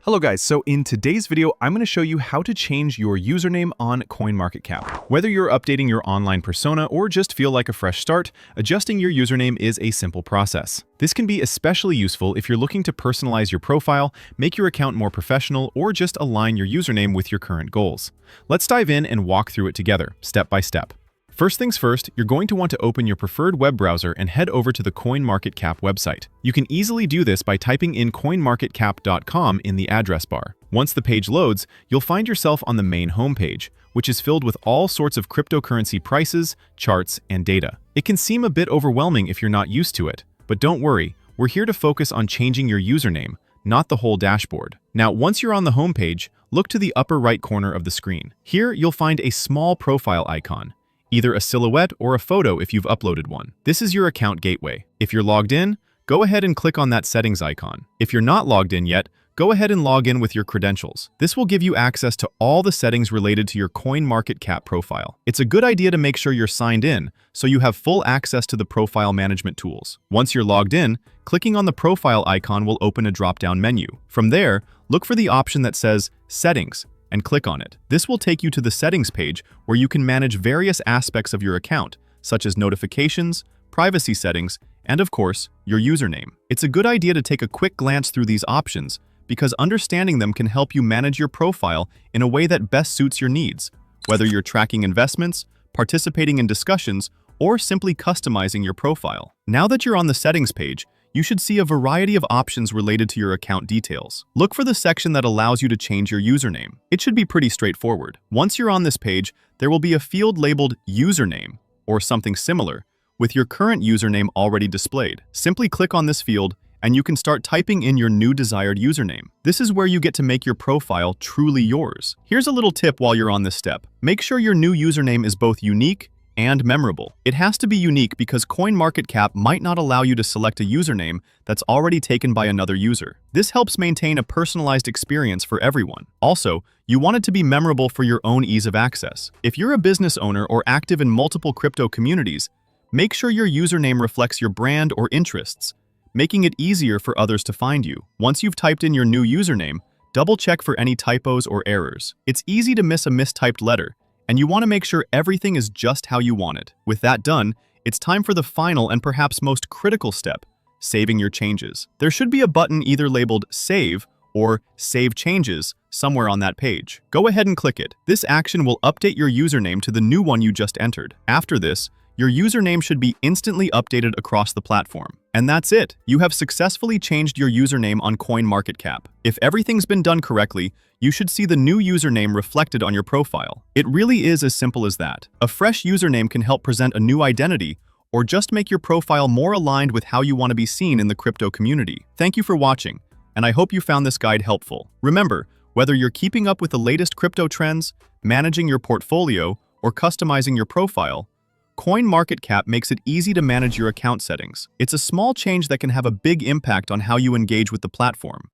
Hello guys, so in today's video, I'm going to show you how to change your username on CoinMarketCap. Whether you're updating your online persona or just feel like a fresh start, adjusting your username is a simple process. This can be especially useful if you're looking to personalize your profile, make your account more professional, or just align your username with your current goals. Let's dive in and walk through it together, step by step. First things first, you're going to want to open your preferred web browser and head over to the CoinMarketCap website. You can easily do this by typing in coinmarketcap.com in the address bar. Once the page loads, you'll find yourself on the main homepage, which is filled with all sorts of cryptocurrency prices, charts, and data. It can seem a bit overwhelming if you're not used to it, but don't worry, we're here to focus on changing your username, not the whole dashboard. Now, once you're on the homepage, look to the upper right corner of the screen. Here, you'll find a small profile icon, either a silhouette or a photo if you've uploaded one. This is your account gateway. If you're logged in, go ahead and click on that settings icon. If you're not logged in yet, go ahead and log in with your credentials. This will give you access to all the settings related to your CoinMarketCap profile. It's a good idea to make sure you're signed in so you have full access to the profile management tools. Once you're logged in, clicking on the profile icon will open a drop-down menu. From there, look for the option that says Settings and click on it. This will take you to the settings page where you can manage various aspects of your account, such as notifications, privacy settings, and of course, your username. It's a good idea to take a quick glance through these options because understanding them can help you manage your profile in a way that best suits your needs, whether you're tracking investments, participating in discussions, or simply customizing your profile. Now that you're on the settings page, you should see a variety of options related to your account details. Look for the section that allows you to change your username. It should be pretty straightforward. Once you're on this page, there will be a field labeled Username or something similar with your current username already displayed. Simply click on this field and you can start typing in your new desired username. This is where you get to make your profile truly yours. Here's a little tip while you're on this step. Make sure your new username is both unique and memorable. It has to be unique because CoinMarketCap might not allow you to select a username that's already taken by another user. This helps maintain a personalized experience for everyone. Also, you want it to be memorable for your own ease of access. If you're a business owner or active in multiple crypto communities, make sure your username reflects your brand or interests, making it easier for others to find you. Once you've typed in your new username, double-check for any typos or errors. It's easy to miss a mistyped letter, and you want to make sure everything is just how you want it. With that done, it's time for the final and perhaps most critical step, saving your changes. There should be a button either labeled Save or Save Changes somewhere on that page. Go ahead and click it. This action will update your username to the new one you just entered. After this, your username should be instantly updated across the platform. And that's it. You have successfully changed your username on CoinMarketCap. If everything's been done correctly, you should see the new username reflected on your profile. It really is as simple as that. A fresh username can help present a new identity or just make your profile more aligned with how you want to be seen in the crypto community. Thank you for watching, and I hope you found this guide helpful. Remember, whether you're keeping up with the latest crypto trends, managing your portfolio, or customizing your profile, CoinMarketCap makes it easy to manage your account settings. It's a small change that can have a big impact on how you engage with the platform.